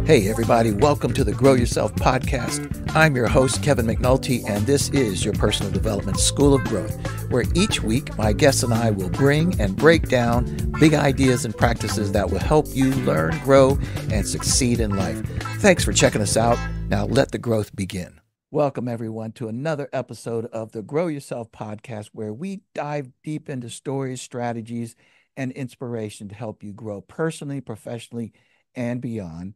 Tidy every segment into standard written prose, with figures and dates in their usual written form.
Hey, everybody, welcome to the Grow Yourself podcast. I'm your host, Kevin McNulty, and this is your personal development school of growth, where each week my guests and I will bring and break down big ideas and practices that will help you learn, grow, and succeed in life. Thanks for checking us out. Now let the growth begin. Welcome, everyone, to another episode of the Grow Yourself podcast, where we dive deep into stories, strategies, and inspiration to help you grow personally, professionally, and beyond.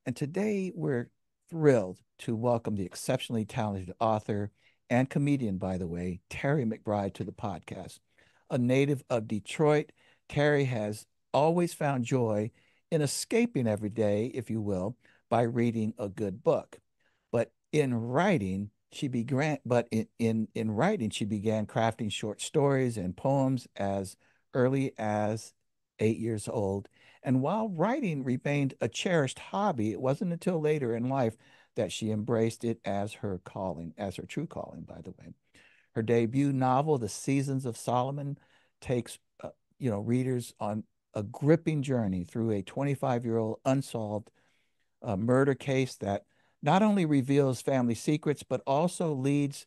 And today we're thrilled to welcome the exceptionally talented author and comedian, by the way, Terry McBride, to the podcast. A native of Detroit, Terry has always found joy in escaping every day, if you will, by reading a good book. But in writing, she began crafting short stories and poems as early as 8 years old. And while writing remained a cherished hobby, it wasn't until later in life that she embraced it as her calling, as her true calling, by the way. Her debut novel, The Seasons of Solomon, takes readers on a gripping journey through a 25-year-old unsolved murder case that not only reveals family secrets, but also leads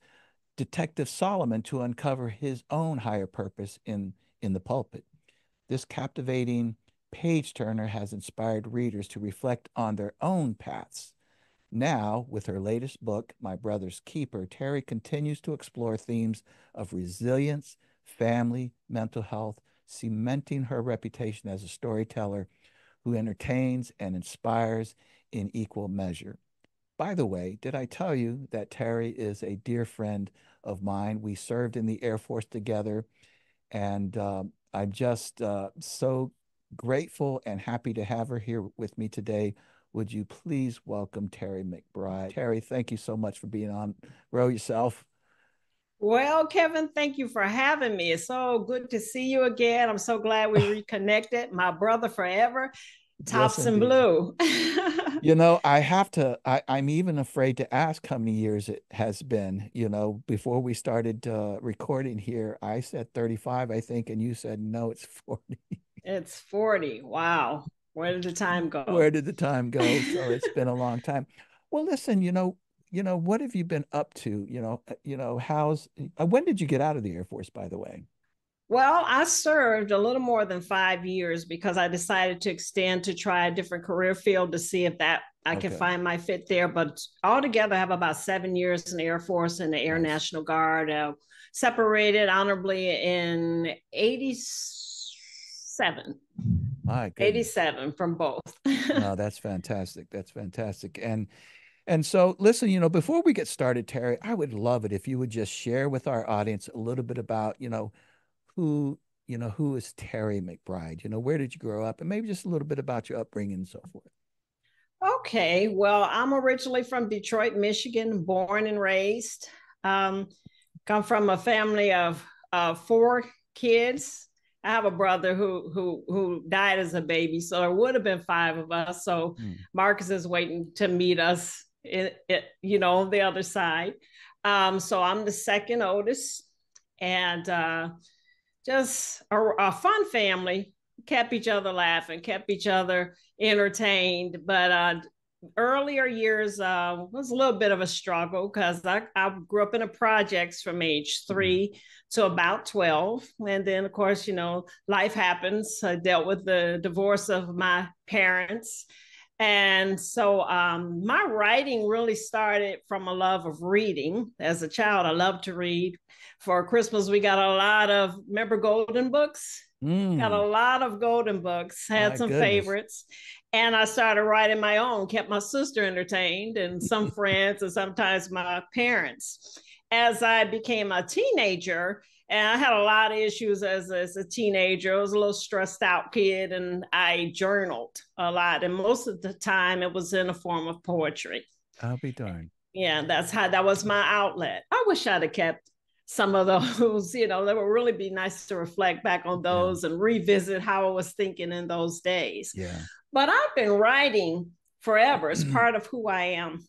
Detective Solomon to uncover his own higher purpose in the pulpit. This captivating page turner has inspired readers to reflect on their own paths. Now, with her latest book, My Brother's Keeper, Terry continues to explore themes of resilience, family, mental health, cementing her reputation as a storyteller who entertains and inspires in equal measure. By the way, did I tell you that Terry is a dear friend of mine? We served in the Air Force together, and I'm just so grateful and happy to have her here with me today. Would you please welcome Terry McBride? Terry, thank you so much for being on Grow Yourself. Well, Kevin, thank you for having me. It's so good to see you again. I'm so glad we reconnected. My brother forever, Yes, tops and indeed. blue. I'm even afraid to ask how many years it has been. Before we started recording here, I said 35, I think, and you said, no, it's 40. It's 40. Wow. Where did the time Where go? did the time go? So it's been a long time. Well, listen, what have you been up to? When did you get out of the Air Force, by the way? Well, I served a little more than 5 years because I decided to extend to try a different career field to see if that I can Okay, find my fit there. But altogether, I have about 7 years in the Air Force and the Air nice. National Guard. Separated honorably in 87. My goodness. 87 from both. No, that's fantastic. That's fantastic. And so, listen, before we get started, Terry, I would love it if you would just share with our audience a little bit about, who, who is Terry McBride? Where did you grow up? And maybe just a little bit about your upbringing and so forth. Okay, well, I'm originally from Detroit, Michigan, born and raised. Um, Come from a family of four kids. I have a brother who died as a baby, so there would have been five of us. So Hmm. Marcus is waiting to meet us, on the other side. So I'm the second oldest, and just a fun family. Kept each other laughing, kept each other entertained. But earlier years was a little bit of a struggle because I grew up in the projects from age Hmm. 3 to about 12. And then, of course, life happens. I dealt with the divorce of my parents. And so my writing really started from a love of reading. As a child, I loved to read. For Christmas, we got a lot of, remember Golden Books? Got a Mm, lot of Golden Books, had my some goodness. favorites. And I started writing my own, kept my sister entertained and some friends and sometimes my parents. As I became a teenager, and I had a lot of issues as a teenager. I was a little stressed out kid and I journaled a lot. And most of the time it was in a form of poetry. I'll be darned. Yeah, that was my outlet. I wish I'd have kept some of those, that would really be nice to reflect back on Yeah. those and revisit how I was thinking in those days. Yeah. But I've been writing forever. It's part of who I am.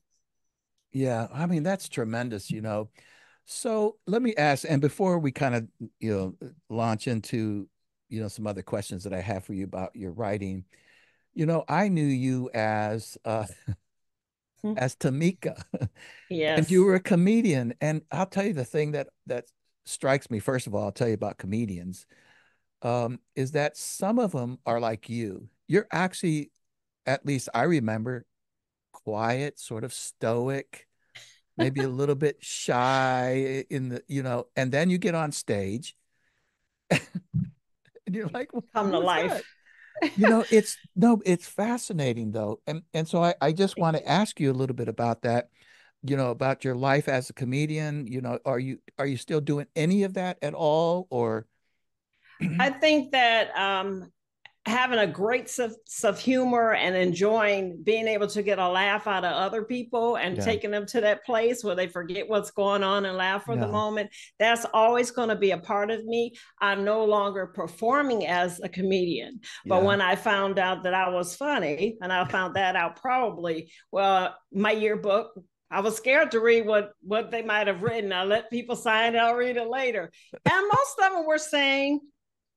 Yeah. I mean, that's tremendous. So let me ask, and before we kind of, launch into, some other questions that I have for you about your writing, I knew you as Tamika, and you Yes. were a comedian. And I'll tell you the thing that strikes me. First of all, I'll tell you about comedians. Is that some of them are like you. You're actually, at least I remember, quiet, sort of stoic, maybe a little bit shy and then you get on stage and you're like, Come to who's that? life. It's no, it's fascinating though. And so I just Thank want to you. ask you a little bit about that, about your life as a comedian. Are you still doing any of that at all or I think that having a great sense of humor and enjoying being able to get a laugh out of other people and yeah, taking them to that place where they forget what's going on and laugh for the yeah, moment, that's always going to be a part of me. I'm no longer performing as a comedian. But yeah. when I found out that I was funny, and I found that out probably, well, my yearbook, I was scared to read what they might have written. I let people sign it, I'll read it later. And most of them were saying,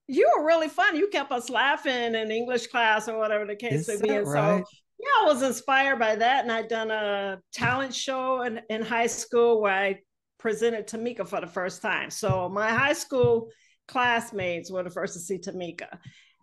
you were really fun. You kept us laughing in English class or whatever the case may Is be. that And so, right? yeah, I was inspired by that. And I'd done a talent show in high school where I presented Tamika for the first time. So my high school classmates were the first to see Tamika.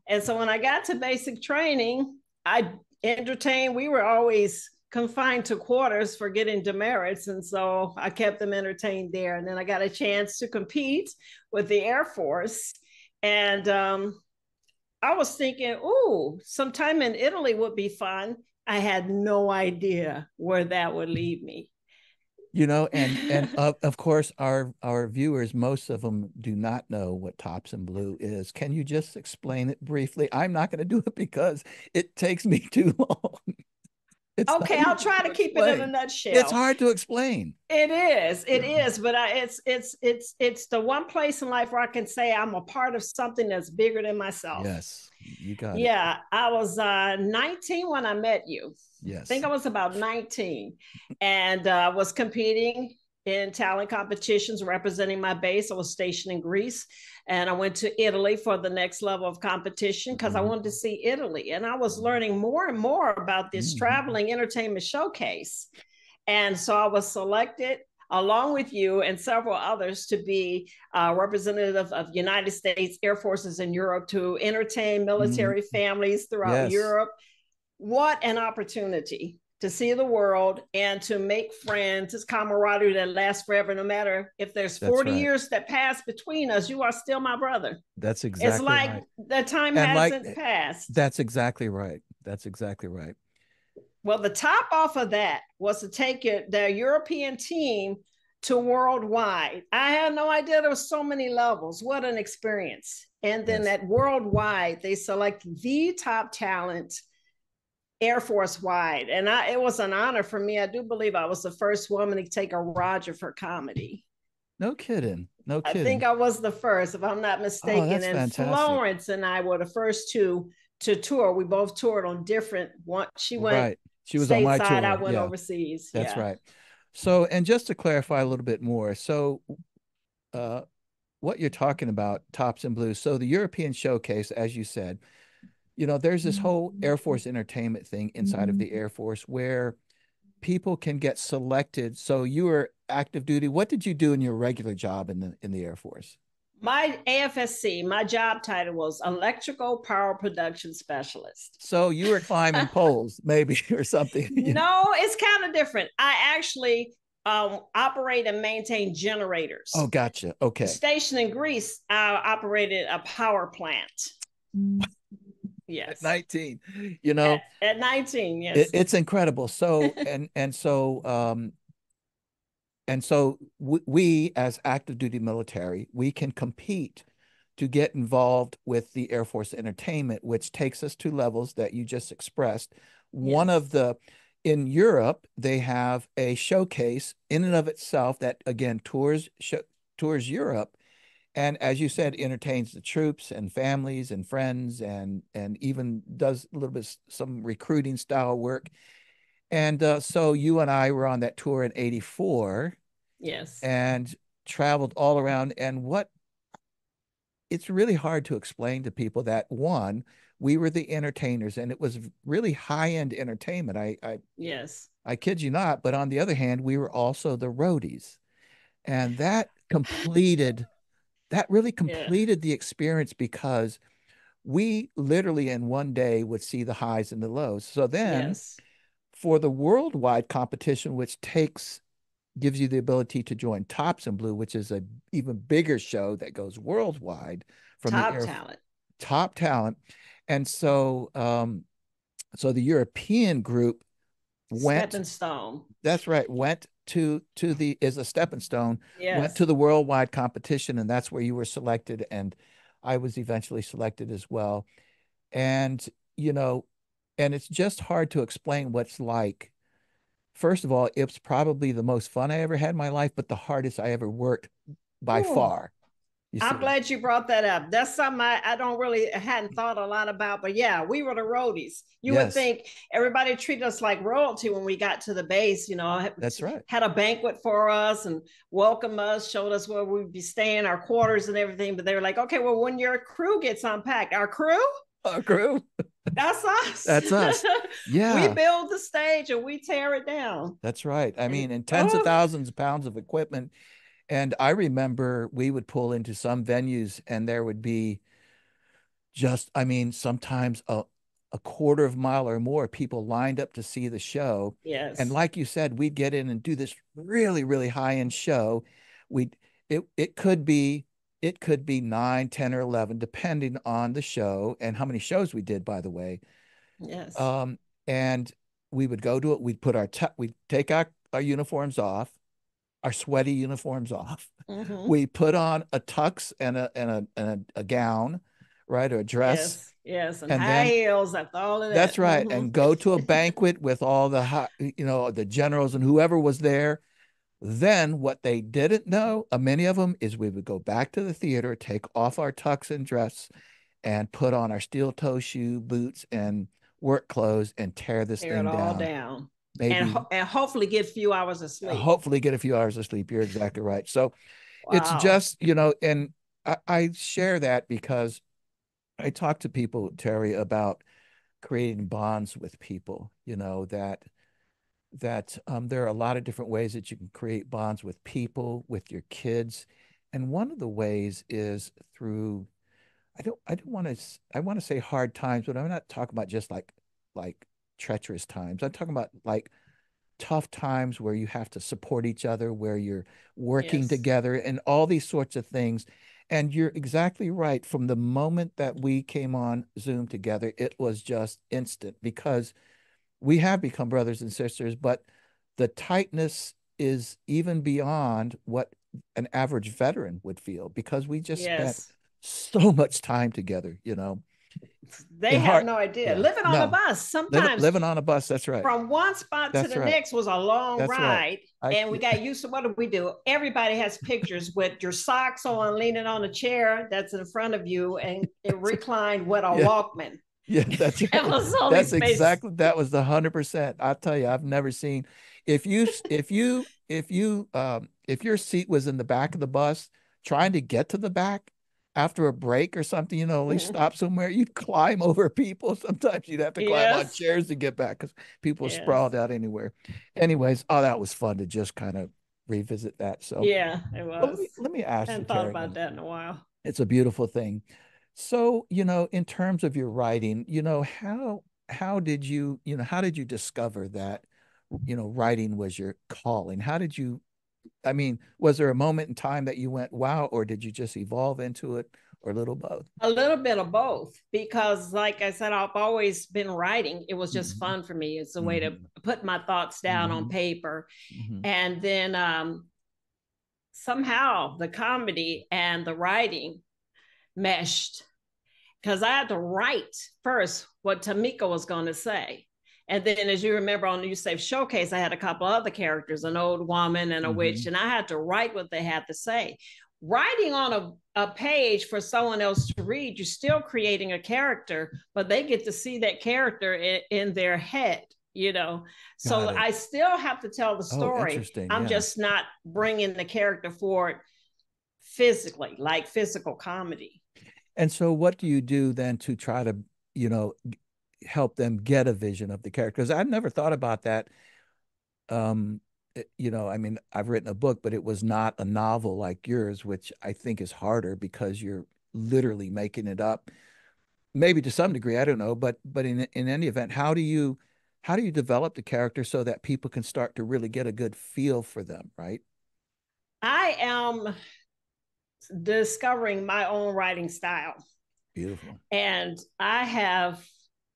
And so when I got to basic training, I entertained, we were always confined to quarters for getting demerits. And so I kept them entertained there. And then I got a chance to compete with the Air Force. And I was thinking, ooh, some time in Italy would be fun. I had no idea where that would lead me. And of course our viewers, most of them do not know what Tops and Blue is. Can you just explain it briefly? I'm not going to do it because it takes me too long. It's not Okay, I'll easy try to to keep it in a explain. It's nutshell. hard to explain. It Yeah. is, but it's the one place in life where I can say I'm a part of something that's bigger than myself. Yes, you got it. Yeah, I was 19 when I met you. I think Yes. I was about 19 and was competing in talent competitions representing my base. I was stationed in Greece and I went to Italy for the next level of competition because I Mhm. wanted to see Italy. And I was learning more and more about this Mhm. traveling entertainment showcase. And so I was selected along with you and several others to be representative of United States Air Forces in Europe to entertain Mhm. military families throughout Yes, Europe. What an opportunity to see the world and to make friends. It's camaraderie that lasts forever. No matter if there's that's 40 right. years that pass between us, you are still my brother. That's It's exactly like right. the time And like hasn't passed. that's exactly right. That's exactly right. Well, the top off of that was to take it, the European team to worldwide. I had no idea there was so many levels. What an experience. And then Yes. at worldwide, they select the top talent Air Force wide. And it was an honor for me. I do believe I was the first woman to take a Roger for comedy. No kidding. No I think kidding. I was the first, if I'm not Oh, mistaken. that's And fantastic. Florence and I were the first two to tour. We both toured on different one. She went Right. She was on my stateside, I tour. went Yeah, overseas. that's Yeah. right. So, and just to clarify a little bit more, so uh, what you're talking about, Tops and Blues. So the European showcase, as you said, there's this whole Air Force entertainment thing inside of the Air Force where people can get selected. So you were active duty. What did you do in your regular job in the Air Force? My AFSC, my job title was Electrical Power Production Specialist. So you were climbing poles, maybe, or something. No, it's kind of different. I actually operate and maintain Oh, generators. gotcha. Okay. Stationed in Greece, I operated a power plant. At Yes. 19, At 19, yes. it's incredible. So we as active duty military, we can compete to get involved with the Air Force entertainment, which takes us to levels that you just expressed. One Yes. of the In Europe, they have a showcase in and of itself that again tours Europe, and as you said, entertains the troops and families and friends, and even does a little bit some recruiting style work. And so you and I were on that tour in '84 Yes. and traveled all around. And what it's really hard to explain to people that one, We were the entertainers, and it was really high-end entertainment. Yes. I kid you not, but on the other hand, we were also the roadies. And that really Yeah. completed the experience because we literally in one day would see the highs and the lows. So then Yes. for the worldwide competition, which gives you the ability to join Tops in Blue, which is a even bigger show that goes worldwide from the Top air talent. top talent. And so the European group went, Stepping stone. that's right, went to the is a stepping stone, went to Yes. the worldwide competition, and that's where you were selected, and I was eventually selected as well. And you know, and it's just hard to explain what's like. First of all, it's probably the most fun I ever had in my life, but the hardest I ever worked by Ooh, far. You I'm see? glad you brought that up. That's something I don't really hadn't thought a lot about, but yeah, we were the roadies. You would Yes, think everybody treated us like royalty when we got to the base, that's right. had a banquet for us and welcomed us, showed us where we'd be staying, our quarters and everything. But they were like, okay, well, when your crew gets unpacked, our crew, Our crew, that's us. that's us. We Yeah, build the stage and we tear it down. that's right. I And mean, and tens of oh, thousands of pounds of equipment. And I remember we would pull into some venues and there would be just, I mean, sometimes a quarter of a mile or more people lined up to see the show. And yes, like you said, we'd get in and do this really, really high-end show. We'd it could be 9, 10, or 11, depending on the show and how many shows we did, by the way. yes. Um, and we would go to it, we'd take our uniforms off, our sweaty uniforms off. Mm-hmm. We put on a tux and a gown, right, or a dress, Yes, yes, and and high then heels after all of that's that. right, and go to a banquet with all the the generals and whoever was there. Then what they didn't know, many of them, is we would go back to the theater, take off our tux and dress, and put on our steel toe shoe, boots, and work clothes and tear this Tear it thing all down. down, and Maybe and hopefully get a few hours of sleep. hopefully get a few hours of sleep. You're exactly right. So it's Wow. just, and I share that because I talk to people, Terry, about creating bonds with people, that there are a lot of different ways that you can create bonds with people, with your kids. And one of the ways is through, I want to say hard times, but I'm not talking about just like treacherous times. I'm talking about like tough times where you have to support each other, where you're working Yes. together, and all these sorts of things. And you're exactly right. From the moment that we came on Zoom together, it was just instant because we have become brothers and sisters, but the tightness is even beyond what an average veteran would feel because we just spent Yes. so much time together, They in have heart. no idea. Yeah, Living on a no, bus, sometimes living on a bus. That's right. from one spot to That's the right. next was a long That's right. ride. I And we got used to what do we do? Everybody has pictures with your socks on, leaning on a chair that's in front of you, and it reclined with a yeah, Walkman. yeah, that's That right. was the only That's space. exactly that was the 100%. I'll tell you, I've never seen if your seat was in the back of the bus, trying to get to the back after a break or something, at least stop somewhere, you'd climb over people. Sometimes you'd have to climb on Yes. chairs to get back because people Yes. sprawled out anywhere. Anyways, oh, that was fun to just kind of revisit that. So, Yeah, it well, was. let me ask you, Hadn't thought Terry, about that in a while. it's a beautiful thing. So, in terms of your writing, how did you discover that, writing was your calling? How did you, I mean, was there a moment in time that you went, wow, or did you just evolve into it, or a little both? A little bit of both, because, like I said, I've always been writing. It was just Hmm. fun for me. It's a way to Hmm. put my thoughts down on Hmm. paper. Hmm. And then somehow the comedy and the writing meshed, because I had to write first what Tamika was going to say. And then, as you remember, on the USAF Showcase, I had a couple other characters, an old woman and a witch, Hmm. and I had to write what they had to say. Writing on a page for someone else to read, you're still creating a character, but they get to see that character in their head, you know. Got So it. I still have to tell the Oh, story. interesting. I'm Yeah. just not bringing the character forward physically, like physical comedy. And so what do you do then to try to, you know, help them get a vision of the characters. I've never thought about that. You know, I mean, I've written a book, but it was not a novel like yours, which I think is harder because you're literally making it up. Maybe to some degree, I don't know, but in any event, how do you develop the character so that people can start to really get a good feel for them, right? I am discovering my own writing style. Beautiful. And I have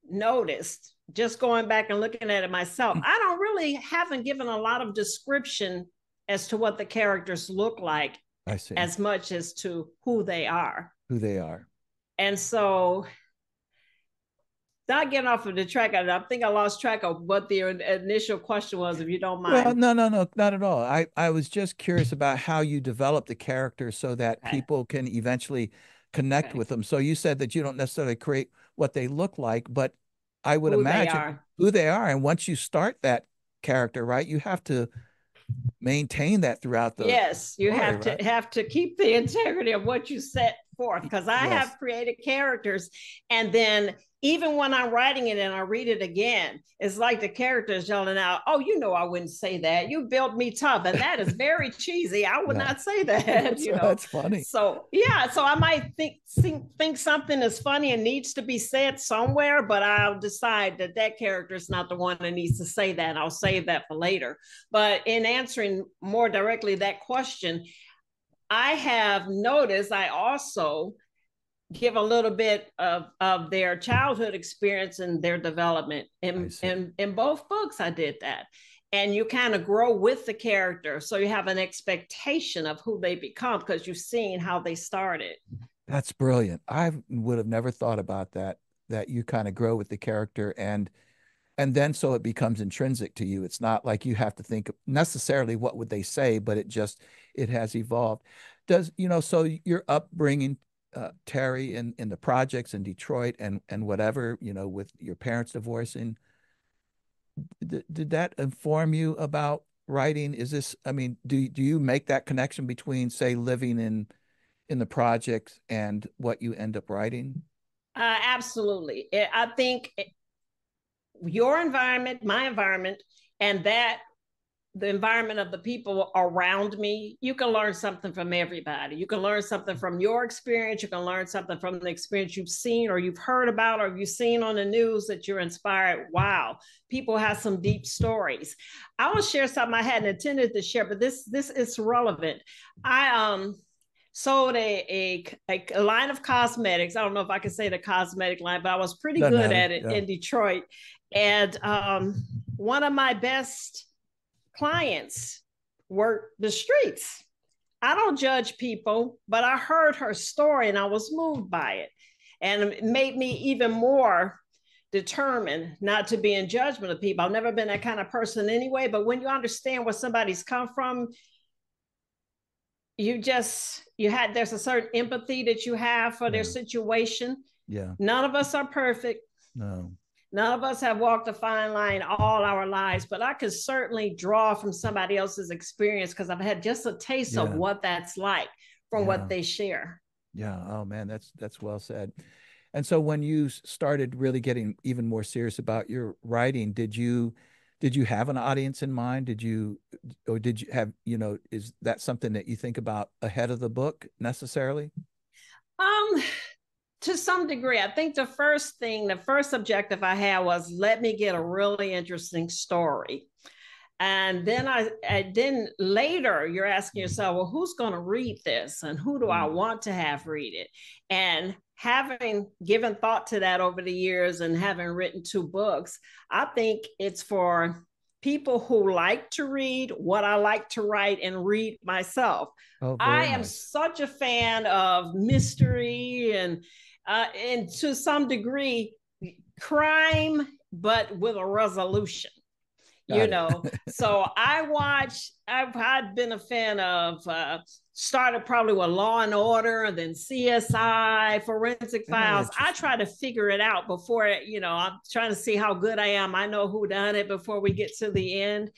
noticed, just going back and looking at it myself, I don't really haven't given a lot of description as to what the characters look like I see as much as to who they are. who they are. And so, not getting off of the track, I think I lost track of what the initial question was, if you don't Well, mind. no, not at all. I was just curious about how you develop the character so that Okay. people can eventually connect Okay. with them. So you said that you don't necessarily create what they look like, but I would Who they imagine are. who they are. And once you start that character, right, you have to maintain that throughout the Yes, you story, right? have to keep the integrity of what you set forth, because I Yes. have created characters, and then even when I'm writing it and I read it again, it's like the characters yelling out, "Oh, you know I wouldn't say that. You built me tough, and that is very cheesy. I would Yeah. not say that." That's funny. So yeah, so I might think something is funny and needs to be said somewhere, but I'll decide that that character is not the one that needs to say that. I'll save that for later. But in answering more directly that question, I have noticed I also give a little bit of their childhood experience and their development. I see. In both books, I did that. And you kind of grow with the character. So you have an expectation of who they become because you've seen how they started. That's brilliant. I would have never thought about that, that you kind of grow with the character and then so it becomes intrinsic to you. It's not like you have to think necessarily what would they say, but it has evolved. Does, you know, so your upbringing, Terry, in the projects in Detroit and whatever, you know, with your parents divorcing, did that inform you about writing? Is this, I mean, do you make that connection between, say, living in the projects and what you end up writing? Absolutely. I think your environment, my environment, and that the environment of the people around me, you can learn something from everybody. You can learn something from your experience. You can learn something from the experience you've seen or you've heard about or you've seen on the news that you're inspired. Wow, people have some deep stories. I will share something I hadn't intended to share, but this is relevant. I sold a line of cosmetics. I don't know if I can say the cosmetic line, but I was pretty Doesn't good matter. at it Yeah. in Detroit. And one of my best clients worked the streets. I don't judge people, but I heard her story and I was moved by it. And it made me even more determined not to be in judgment of people. I've never been that kind of person anyway, but when you understand where somebody's come from, there's a certain empathy that you have for their Yeah. situation. Yeah. None of us are perfect. No. None of us have walked a fine line all our lives, but I could certainly draw from somebody else's experience because I've had just a taste of Yeah. what that's like from what Yeah. they share. Yeah. Oh man, that's well said. And so when you started really getting even more serious about your writing, did you have an audience in mind? Did you or did you have, you know, is that something that you think about ahead of the book necessarily? Um, to some degree, I think the first objective I had was let me get a really interesting story. And then later you're asking yourself, well, who's going to read this and who do I Mm. want to have read it? And having given thought to that over the years and having written two books, I think it's for people who like to read what I like to write and read myself. Oh, I very am nice. such a fan of mystery and to some degree crime, but with a resolution. Got it. So I've been a fan of started probably with Law and Order and then CSI, Forensic Very Files. I interesting. try to figure it out before, I'm trying to see how good I am. I know who done it before we get to the end.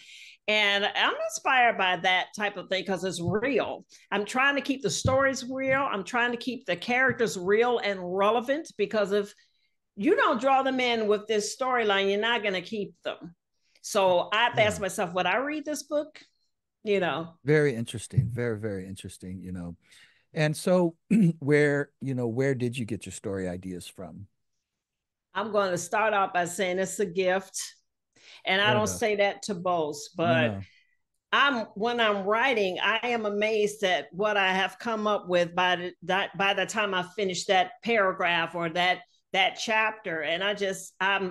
And I'm inspired by that type of thing because it's real. I'm trying to keep the stories real. I'm trying to keep the characters real and relevant because of you don't draw them in with this storyline, you're not going to keep them. So I have to Yeah. ask myself, would I read this book? You know, Very interesting. Very, very interesting, And so where did you get your story ideas from? I'm going to start out by saying it's a gift. And I Fair don't enough. say that to boast, No, but no. when I'm writing, I am amazed at what I have come up with by the time I finish that paragraph or that chapter. And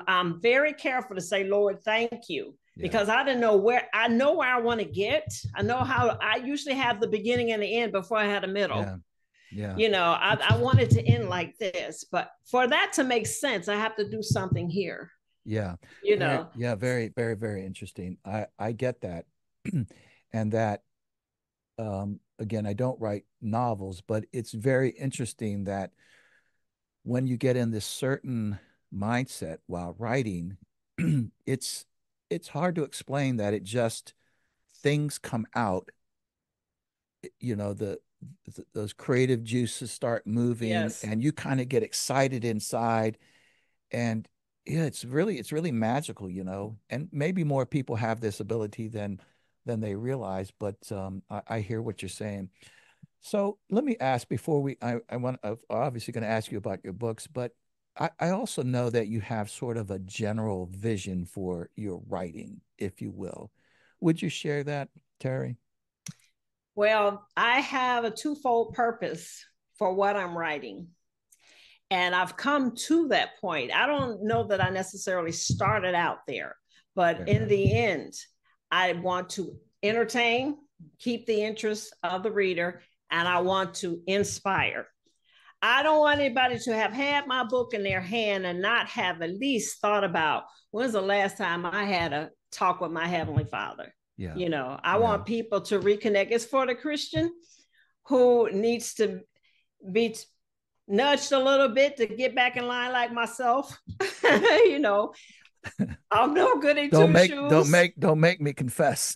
I'm very careful to say, Lord, thank you. Yeah. Because I know where I want to get. I know how I usually have the beginning and the end before I had a middle. Yeah. Yeah. You know, I Interesting. wanted to end like this, but for that to make sense, I have to do something here, Yeah. you Very, know. yeah, very, very, very interesting. I get that. And that again, I don't write novels, but it's very interesting that when you get in this certain mindset while writing, it's it's hard to explain that it just things come out, you know, those creative juices start moving Yes. and you kind of get excited inside and yeah, it's really magical, and maybe more people have this ability than they realize, but I hear what you're saying. So let me ask before I'm obviously going to ask you about your books, but I also know that you have sort of a general vision for your writing, if you will. Would you share that, Terry? Well, I have a twofold purpose for what I'm writing. And I've come to that point. I don't know that I necessarily started out there, but Fair in enough. the end, I want to entertain, keep the interest of the reader, and I want to inspire. I don't want anybody to have had my book in their hand and not have at least thought about when's the last time I had a talk with my Heavenly Father. Yeah. You know, I Yeah. want people to reconnect. It's for the Christian who needs to be nudged a little bit to get back in line like myself. You know, I'm no goody Don't two make don't shoes. make don't make me confess.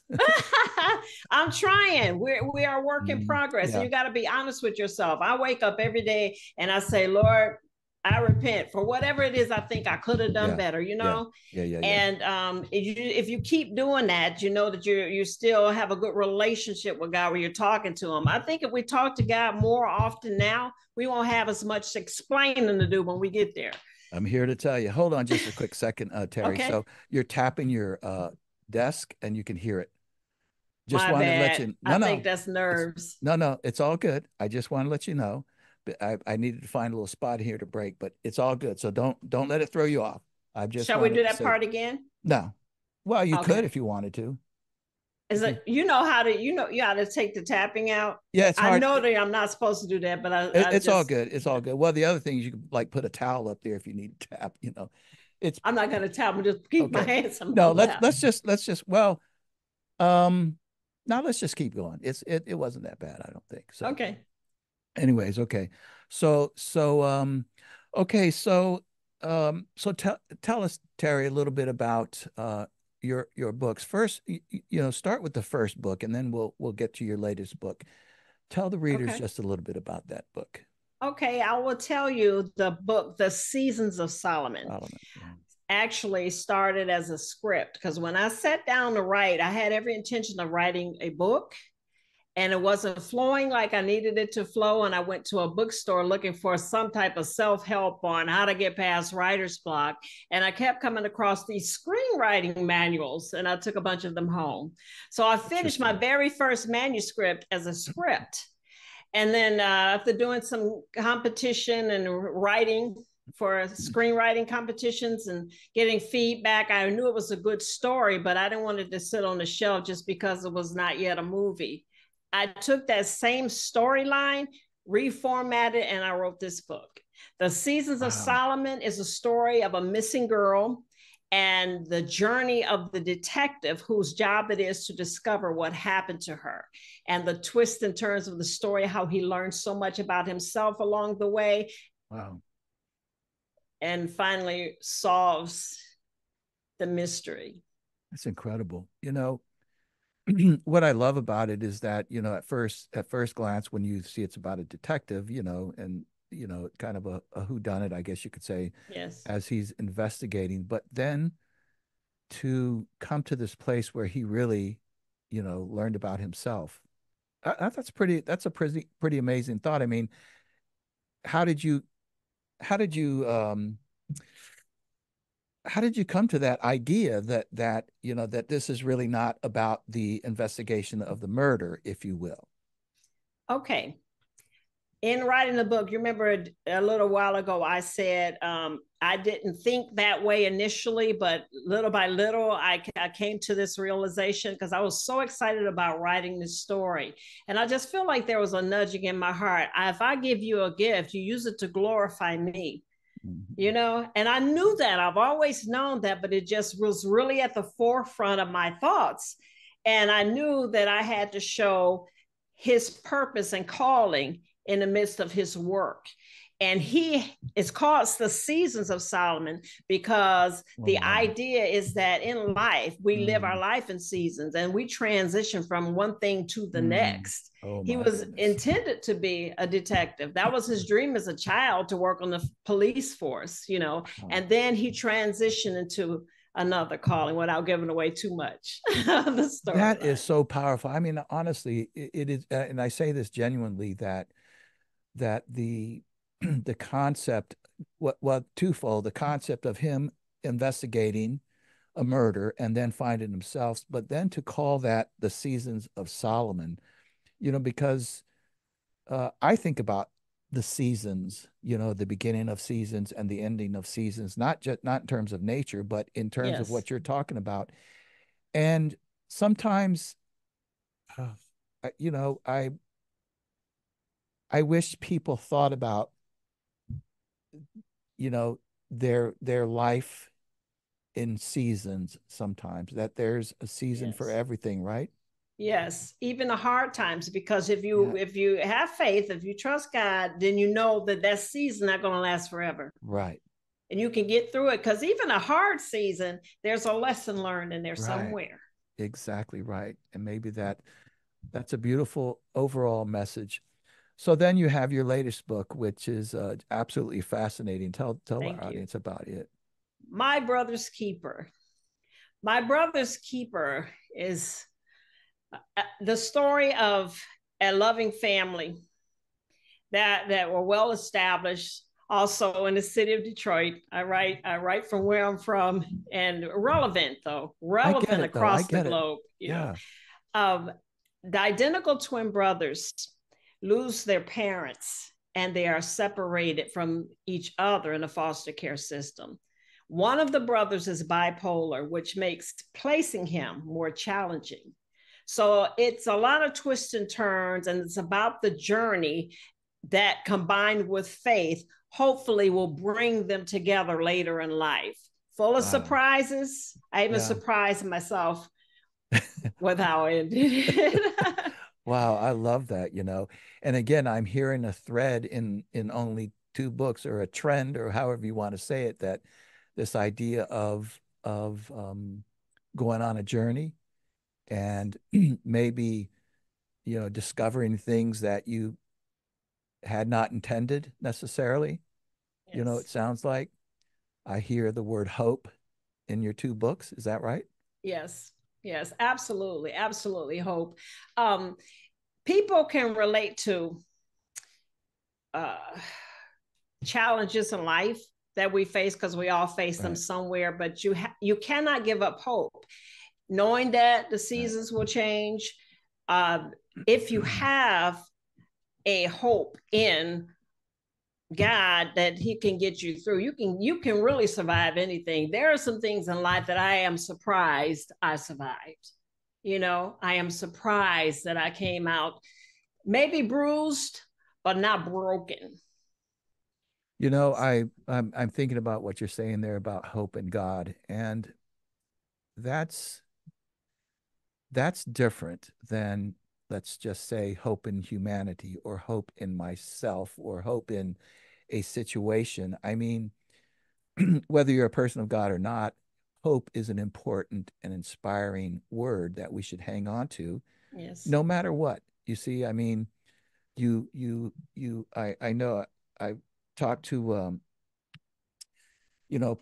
I'm trying. We are work in progress, and Yeah. you got to be honest with yourself. I wake up every day and I say, Lord, I repent for whatever it is I think I could have done Yeah. better. You Yeah. know, Yeah. Yeah. Yeah. and if you keep doing that, you know that you still have a good relationship with God where you're talking to Him. I think if we talk to God more often now, we won't have as much explaining to do when we get there. I'm here to tell you. Hold on just a quick second, Terry. Okay, So you're tapping your desk and you can hear it. Just my wanted to let bad. you. I No, think no, that's it's nerves. no. It's all good. I just want to let you know. But I needed to find a little spot here to break, but it's all good. So don't let it throw you off. I just Shall we wanted do to that say part again? no. Well, you could Okay. if you wanted to. Is You can. it you know how to you how to take the tapping out? Yeah, it's I hard. know that I'm not supposed to do that, but I It's all just good. It's all good. Well, the other thing is you can like put a towel up there if you need to tap. It's I'm not gonna tap. I'm just keep my okay. hands in my No, let's lap. let's just well, um, now let's just keep going. It wasn't that bad, I don't think. So, Okay. anyways, okay. So okay, so tell us, Terry, a little bit about your books. First, start with the first book and then we'll get to your latest book. Tell the readers Okay. just a little bit about that book. Okay. I will tell you the book, The Seasons of Solomon, Solomon. Yeah. actually started as a script because when I sat down to write, I had every intention of writing a book and it wasn't flowing like I needed it to flow. And I went to a bookstore looking for some type of self help on how to get past writer's block. And I kept coming across these screenwriting manuals and I took a bunch of them home. So I finished my Interesting. very first manuscript as a script. And then after doing some competition and writing for screenwriting competitions and getting feedback, I knew it was a good story, but I didn't want it to sit on the shelf just because it was not yet a movie. I took that same storyline, reformatted, and I wrote this book. The Seasons of Wow. Solomon is a story of a missing girl and the journey of the detective whose job it is to discover what happened to her and the twists and turns of the story, how he learned so much about himself along the way Wow. and finally solves the mystery. That's incredible. What I love about it is that, at first glance, when you see it's about a detective, and kind of a whodunit, I guess you could say, Yes. as he's investigating. But then to come to this place where he really, learned about himself. That's a pretty amazing thought. I mean, how did you how did you how did you come to that idea that this is really not about the investigation of the murder, if you will? Okay. In writing the book, you remember a little while ago, I said I didn't think that way initially, but little by little, I came to this realization because I was so excited about writing this story. And I just feel like there was a nudging in my heart. If I give you a gift, you use it to glorify me, Mhm. and I knew that. I've always known that, but it just was really at the forefront of my thoughts. And I knew that I had to show his purpose and calling in the midst of his work. And he is called the seasons of Solomon because Oh the my. idea is that in life, we live our Mm, life in seasons and we transition from one thing to the mm. next. Oh He my was goodness. intended to be a detective. That was his dream as a child, to work on the police force, Wow. and then he transitioned into another calling without giving away too much of the That is storyline. so powerful. I mean, honestly, it is, and I say this genuinely, that the the concept, what twofold, the concept of him investigating a murder and then finding himself, but then to call that the seasons of Solomon, because I think about the seasons, the beginning of seasons and the ending of seasons, not in terms of nature, but in terms of Yes. what you're talking about. And sometimes, uh, I wish people thought about, you know, their life in seasons sometimes, that there's a season for Yes. everything, right? Yes, even the hard times, because if you Yeah, if you have faith, if you trust God, then you know that that season not going to last forever, right, and you can get through it. Because even a hard season, there's a lesson learned in there right. somewhere. Exactly right. And maybe that's a beautiful overall message. So then you have your latest book, which is absolutely fascinating. Tell our Thank you. audience about it. My brother's keeper. My brother's keeper is the story of a loving family that were well established. Also in the city of Detroit, I write from where I'm from, and relevant though, I get relevant it though. I across the get it. globe. Yeah. Um, the identical twin brothers lose their parents and they are separated from each other in the foster care system. One of the brothers is bipolar, which makes placing him more challenging. So it's a lot of twists and turns, and it's about the journey that, combined with faith, hopefully will bring them together later in life. Full of Wow. surprises. I even Yeah. surprised myself with how it ended. Wow. I love that, And again, I'm hearing a thread in only two books, or a trend, or however you want to say it, that this idea of going on a journey and maybe, discovering things that you had not intended necessarily. It Yes. sounds like I hear the word hope in your two books. Is that right? Yes. Yes. Absolutely. Absolutely. Hope. Um, People can relate to uh, challenges in life that we face, because we all face them Right. somewhere. But you cannot give up hope, knowing that the Right. seasons will change. Uh, if you have a hope in God that He can get you through, you can really survive anything. There are some things in life that I am surprised I survived. I am surprised that I came out maybe bruised, but not broken. I'm thinking about what you're saying there about hope in God, and that's that's different than, let's just say, hope in humanity, or hope in myself, or hope in a situation. I mean, whether you're a person of God or not, hope is an important and inspiring word that we should hang on to Yes. no matter what. You see, I mean, I know I talked to you know,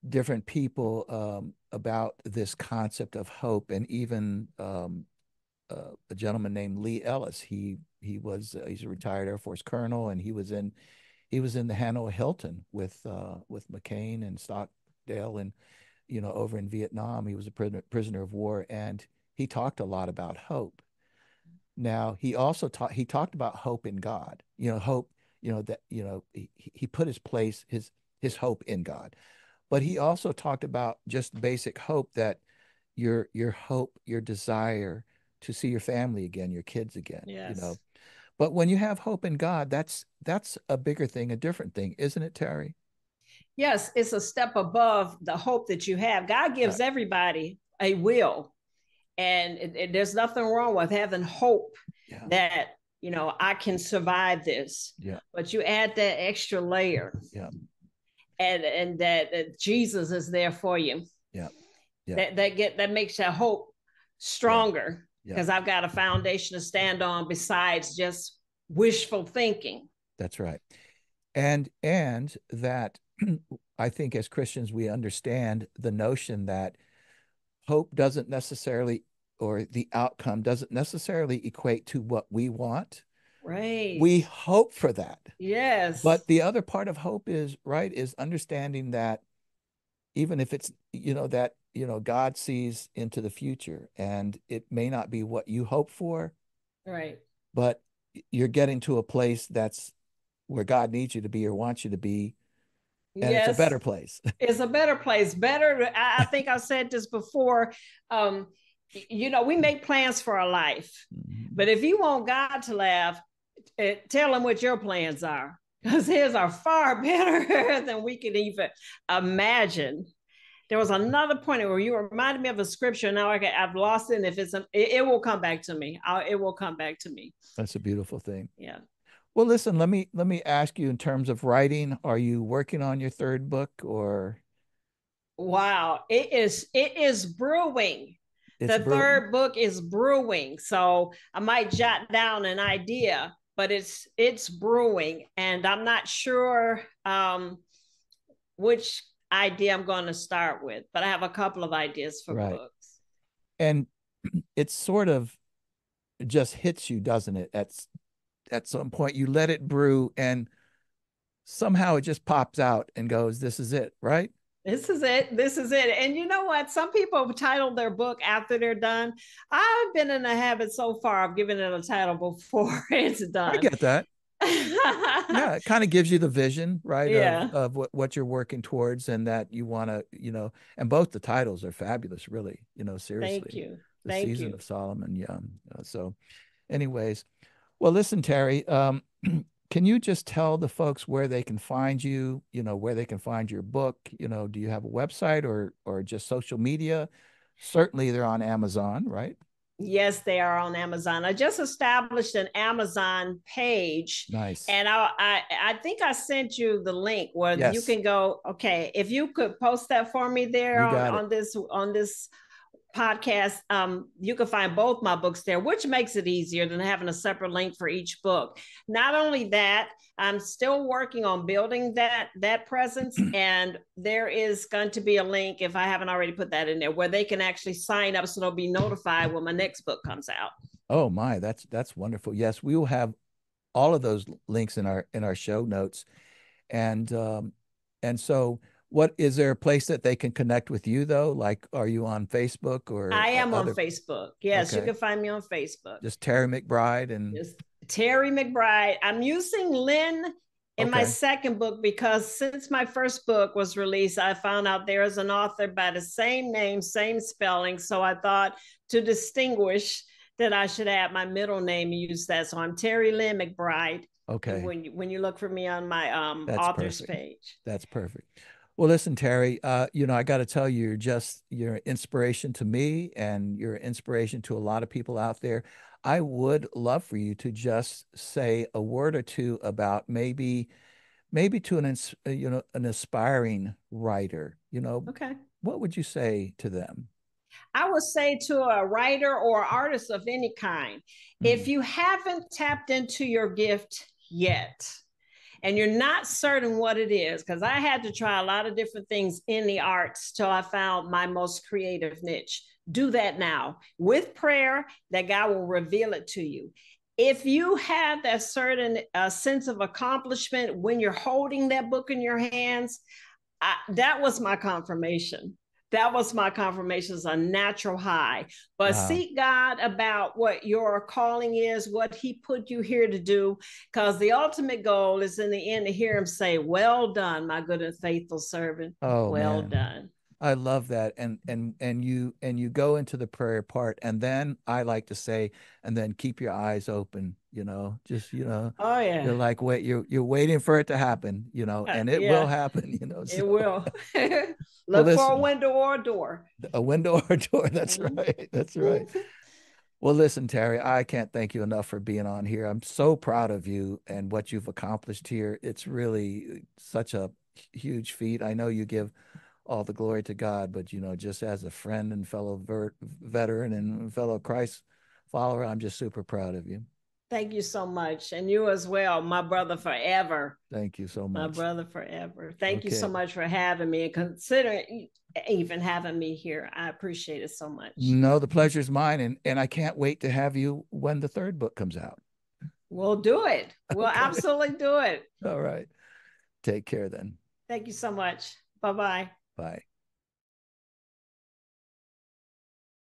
different people about this concept of hope, and even a gentleman named Lee Ellis. He's a retired Air Force colonel, and he was in the Hanoi Hilton with McCain and Stockdale, and over in Vietnam. He was a prisoner of war, and he talked a lot about hope. Now he talked about hope in God. Hope. That he put his hope in God, but he also talked about just basic hope, that your hope, your desire to see your family again, your kids again. Yes. But when you have hope in God, that's a bigger thing, a different thing, isn't it, Terry? Yes, it's a step above the hope that you have. God Right. gives everybody a will, and there's nothing wrong with having hope Yeah. that I can survive this. Yeah. But you add that extra layer, Yeah. and that Jesus is there for you. Yeah. Yeah. That makes that hope Yeah. stronger, Yeah. because I've got a foundation to stand on besides just wishful thinking. That's right. And that I think as Christians we understand the notion that hope doesn't necessarily, or the outcome doesn't necessarily equate to what we want. Right. We hope for that. Yes. But the other part of hope is, right, is understanding that even if it's, that, God sees into the future, and it may not be what you hope for, Right. but you're getting to a place that's where God needs you to be or wants you to be, and it's a Yes. better place. It's a better place. Better. I think I said this before. Um, we make plans for our life, Mhm. but if you want God to laugh, tell him what your plans are, because his are far better than we could even imagine. There was another point where you reminded me of a scripture. Now I've lost it. And if it will come back to me. It will come back to me. That's a beautiful thing. Yeah. Well, listen, let me ask you, in terms of writing, are you working on your third book, or Wow. It is brewing. it's The brewing? third book is brewing. So I might jot down an idea, but it's brewing. And I'm not sure which idea I'm going to start with, but I have a couple of ideas for Right. books. And it's sort of just hits you, doesn't it? At some point you let it brew, and somehow it just pops out and goes, this is it, right? This is it. This is it. And you know what? Some people have titled their book after they're done. I've been in a habit so far of giving it a title before it's I done. get that. Yeah, it kind of gives you the vision, right, of Yeah. what you're working towards, and that you want to, and both the titles are fabulous, really, Thank seriously. you. The Thank Season you. of Solomon, yeah. So anyways, well, listen, Terry, can you just tell the folks where they can find you, where they can find your book? Do you have a website, or just social media? Certainly they're on Amazon, right? Yes, they are on Amazon. I just established an Amazon page, Nice. and I think I sent you the link where you Yes, can go. Okay, if you could post that for me there you on got it. on this podcast, you can find both my books there, which makes it easier than having a separate link for each book. Not only that, I'm still working on building that presence, and there is going to be a link, if I haven't already put that in there, where they can actually sign up so they'll be notified when my next book comes out. Oh my, that's wonderful. Yes, we will have all of those links in our show notes. And so, what is there a place that they can connect with you, though? Like, are you on Facebook or I am on other? Facebook. Yes, you Okay, can find me on Facebook. just Terry McBride, and Yes. Terry McBride. I'm using Lynn in my okay, second book because since my first book was released, I found out there is an author by the same name, same spelling. So I thought, to distinguish, that I should add my middle name and use that. So I'm Terry Lynn McBride. And okay, when you look for me on my that's author's perfect. page. That's perfect. Well, listen, Terry, I got to tell you, you're an inspiration to me, and you're an inspiration to a lot of people out there. I would love for you to just say a word or two about maybe to an aspiring writer. Okay. What would you say to them? I would say to a writer or artist of any kind, if Mm, you haven't tapped into your gift yet, and you're not certain what it is, because I had to try a lot of different things in the arts till I found my most creative niche. Do that now with prayer, that God will reveal it to you. If you have that certain sense of accomplishment when you're holding that book in your hands, that was my confirmation. That was my confirmation, as a natural high. But Wow. seek God about what your calling is, what He put you here to do, because the ultimate goal is in the end to hear Him say, "Well done, my good and faithful servant. Oh Well man. done." I love that. And you go into the prayer part, and then I like to say, and then keep your eyes open, just Oh yeah, you're like wait, you're waiting for it to happen, and it will yeah, happen, it so will. well Look for a listen, window or a door. a window or a door, that's Mhm. right. That's right. Well, listen, Terry, I can't thank you enough for being on here. I'm so proud of you and what you've accomplished here. It's really such a huge feat. I know you give all the glory to God, but just as a friend and fellow veteran and fellow Christ follower, I'm just super proud of you. Thank you so much. And you as well, my brother forever. Thank you so My much. brother forever. Thank you so Okay. much for having me and considering even having me here. I appreciate it so much. No, the pleasure's mine, and I can't wait to have you when the third book comes out. We'll do it. We'll Okay. absolutely do it. All right. Take care then. Thank you so much. Bye bye. Bye.